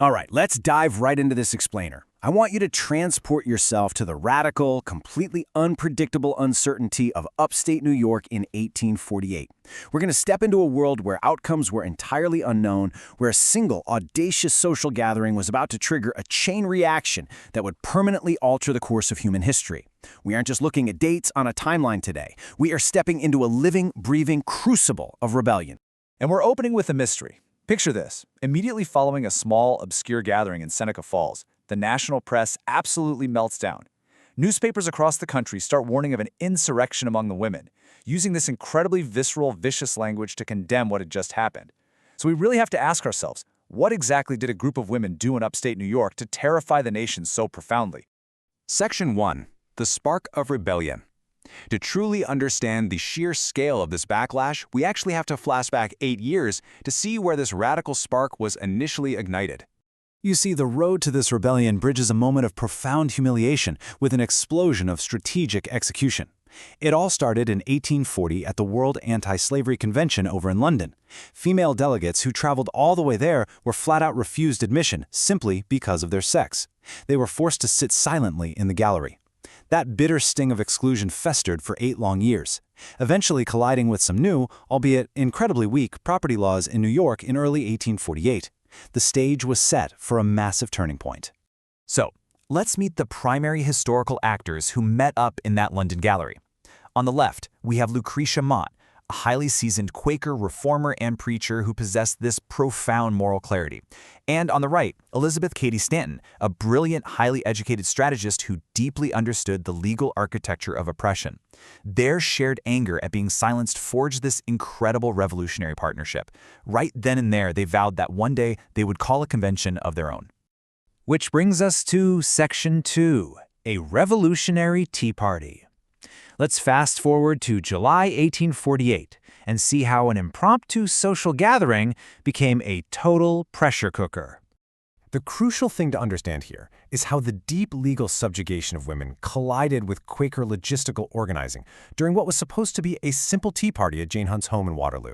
All right, let's dive right into this explainer. I want you to transport yourself to the radical, completely unpredictable uncertainty of upstate New York in 1848. We're going to step into a world where outcomes were entirely unknown, where a single, audacious social gathering was about to trigger a chain reaction that would permanently alter the course of human history. We aren't just looking at dates on a timeline today. We are stepping into a living, breathing crucible of rebellion. And we're opening with a mystery. Picture this. Immediately following a small, obscure gathering in Seneca Falls, the national press absolutely melts down. Newspapers across the country start warning of an insurrection among the women, using this incredibly visceral, vicious language to condemn what had just happened. So we really have to ask ourselves, what exactly did a group of women do in upstate New York to terrify the nation so profoundly? Section 1. The Spark of Rebellion. To truly understand the sheer scale of this backlash, we actually have to flash back 8 years to see where this radical spark was initially ignited. You see, the road to this rebellion bridges a moment of profound humiliation with an explosion of strategic execution. It all started in 1840 at the World Anti-Slavery Convention over in London. Female delegates who traveled all the way there were flat-out refused admission simply because of their sex. They were forced to sit silently in the gallery. That bitter sting of exclusion festered for 8 long years, eventually colliding with some new, albeit incredibly weak, property laws in New York in early 1848. The stage was set for a massive turning point. So, let's meet the primary historical actors who met up in that London gallery. On the left, we have Lucretia Mott, a highly seasoned Quaker reformer and preacher who possessed this profound moral clarity. And on the right, Cady Stanton, a brilliant, highly educated strategist who deeply understood the legal architecture of oppression. Their shared anger at being silenced forged this incredible revolutionary partnership. Right then and there, they vowed that one day they would call a convention of their own. Which brings us to Section 2, a revolutionary tea party. Let's fast forward to July 1848 and see how an impromptu social gathering became a total pressure cooker. The crucial thing to understand here is how the deep legal subjugation of women collided with Quaker logistical organizing during what was supposed to be a simple tea party at Jane Hunt's home in Waterloo.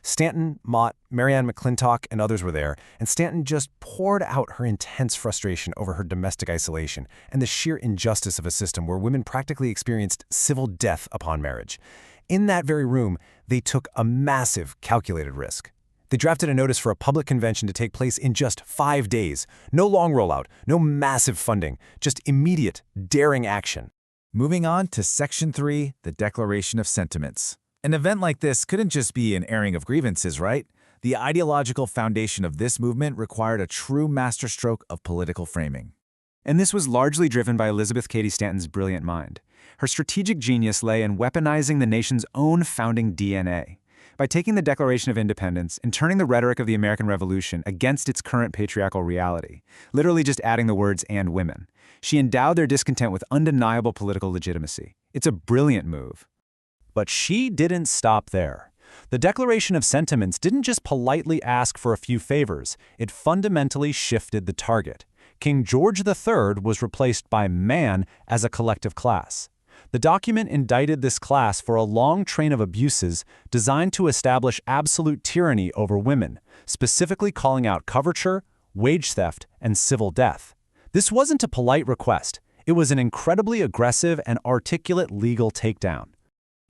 Stanton, Mott, Marianne McClintock, and others were there, and Stanton just poured out her intense frustration over her domestic isolation and the sheer injustice of a system where women practically experienced civil death upon marriage. In that very room, they took a massive, calculated risk. They drafted a notice for a public convention to take place in just 5 days. No long rollout, no massive funding, just immediate, daring action. Moving on to Section 3, the Declaration of Sentiments. An event like this couldn't just be an airing of grievances, right? The ideological foundation of this movement required a true masterstroke of political framing. And this was largely driven by Cady Stanton's brilliant mind. Her strategic genius lay in weaponizing the nation's own founding DNA. By taking the Declaration of Independence and turning the rhetoric of the American Revolution against its current patriarchal reality, literally just adding the words "and women," she endowed their discontent with undeniable political legitimacy. It's a brilliant move. But she didn't stop there. The Declaration of Sentiments didn't just politely ask for a few favors, it fundamentally shifted the target. King George III was replaced by man as a collective class. The document indicted this class for a long train of abuses designed to establish absolute tyranny over women, specifically calling out coverture, wage theft, and civil death. This wasn't a polite request. It was an incredibly aggressive and articulate legal takedown.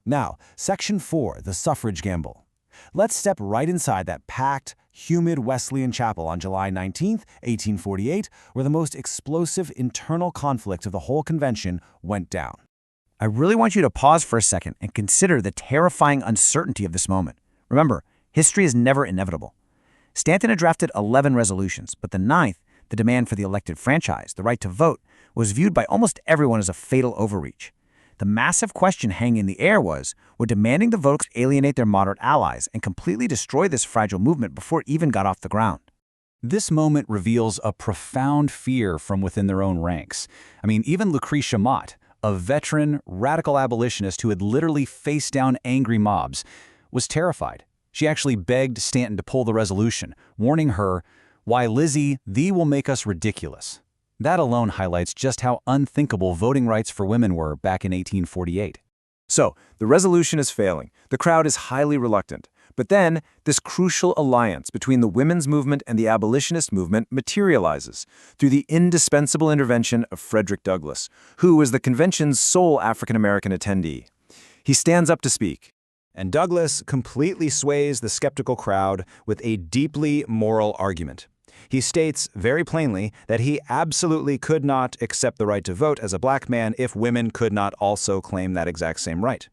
Now, Section 4, the suffrage gamble. Let's step right inside that packed, humid Wesleyan chapel on July 19, 1848, where the most explosive internal conflict of the whole convention went down. I really want you to pause for a second and consider the terrifying uncertainty of this moment. Remember, history is never inevitable. Stanton had drafted 11 resolutions, but the 9th, the demand for the elected franchise, the right to vote, was viewed by almost everyone as a fatal overreach. The massive question hanging in the air was, would demanding the vote alienate their moderate allies and completely destroy this fragile movement before it even got off the ground? This moment reveals a profound fear from within their own ranks. Even Lucretia Mott, a veteran, radical abolitionist who had literally faced down angry mobs, was terrified. She actually begged Stanton to pull the resolution, warning her, "Why, Lizzie, thee will make us ridiculous." That alone highlights just how unthinkable voting rights for women were back in 1848. So, the resolution is failing. The crowd is highly reluctant. But then, this crucial alliance between the women's movement and the abolitionist movement materializes through the indispensable intervention of Frederick Douglass, who was the convention's sole African-American attendee. He stands up to speak. And Douglass completely sways the skeptical crowd with a deeply moral argument. He states very plainly that he absolutely could not accept the right to vote as a black man if women could not also claim that exact same right.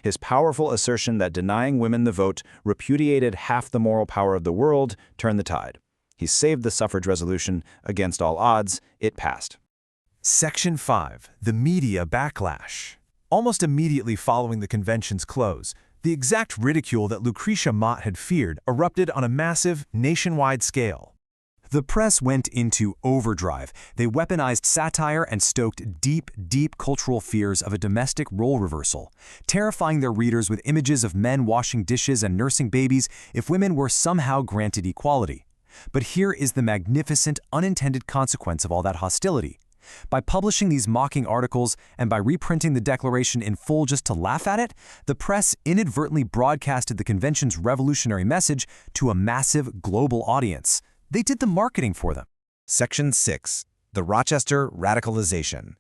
His powerful assertion that denying women the vote repudiated half the moral power of the world turned the tide. He saved the suffrage resolution against all odds. It passed. Section 5. The Media Backlash. Almost immediately following the convention's close, the exact ridicule that Lucretia Mott had feared erupted on a massive, nationwide scale. The press went into overdrive. They weaponized satire and stoked deep, deep cultural fears of a domestic role reversal, terrifying their readers with images of men washing dishes and nursing babies if women were somehow granted equality. But here is the magnificent, unintended consequence of all that hostility. By publishing these mocking articles and by reprinting the Declaration in full just to laugh at it, the press inadvertently broadcasted the convention's revolutionary message to a massive global audience. They did the marketing for them. Section 6. The Rochester Radicalization.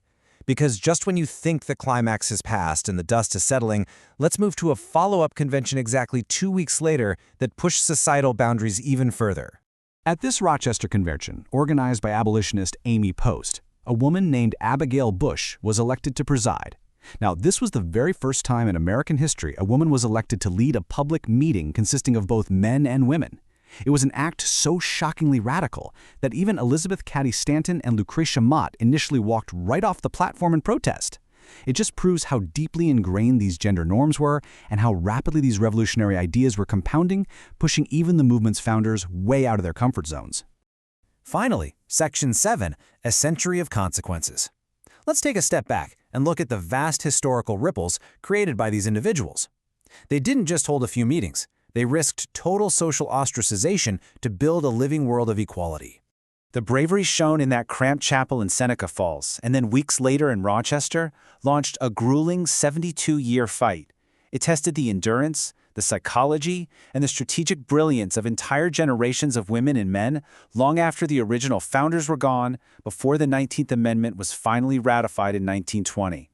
Because just when you think the climax has passed and the dust is settling, let's move to a follow-up convention exactly 2 weeks later that pushed societal boundaries even further. At this Rochester convention, organized by abolitionist Amy Post, a woman named Abigail Bush was elected to preside. Now, this was the very first time in American history a woman was elected to lead a public meeting consisting of both men and women. It was an act so shockingly radical that even Elizabeth Cady Stanton and Lucretia Mott initially walked right off the platform in protest. It just proves how deeply ingrained these gender norms were and how rapidly these revolutionary ideas were compounding, pushing even the movement's founders way out of their comfort zones. Finally, Section 7, A Century of Consequences. Let's take a step back and look at the vast historical ripples created by these individuals. They didn't just hold a few meetings. They risked total social ostracization to build a living world of equality. The bravery shown in that cramped chapel in Seneca Falls, and then weeks later in Rochester, launched a grueling 72-year fight. It tested the endurance, the psychology, and the strategic brilliance of entire generations of women and men long after the original founders were gone, before the 19th Amendment was finally ratified in 1920.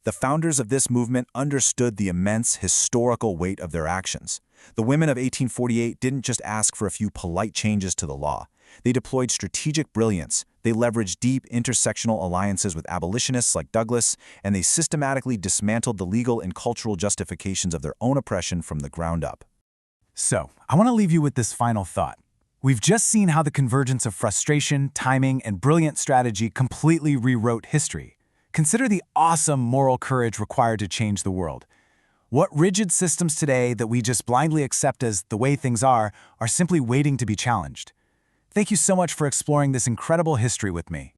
The founders of this movement understood the immense historical weight of their actions. The women of 1848 didn't just ask for a few polite changes to the law. They deployed strategic brilliance, they leveraged deep intersectional alliances with abolitionists like Douglass, and they systematically dismantled the legal and cultural justifications of their own oppression from the ground up. So, I want to leave you with this final thought. We've just seen how the convergence of frustration, timing, and brilliant strategy completely rewrote history. Consider the awesome moral courage required to change the world. What rigid systems today that we just blindly accept as the way things are simply waiting to be challenged? Thank you so much for exploring this incredible history with me.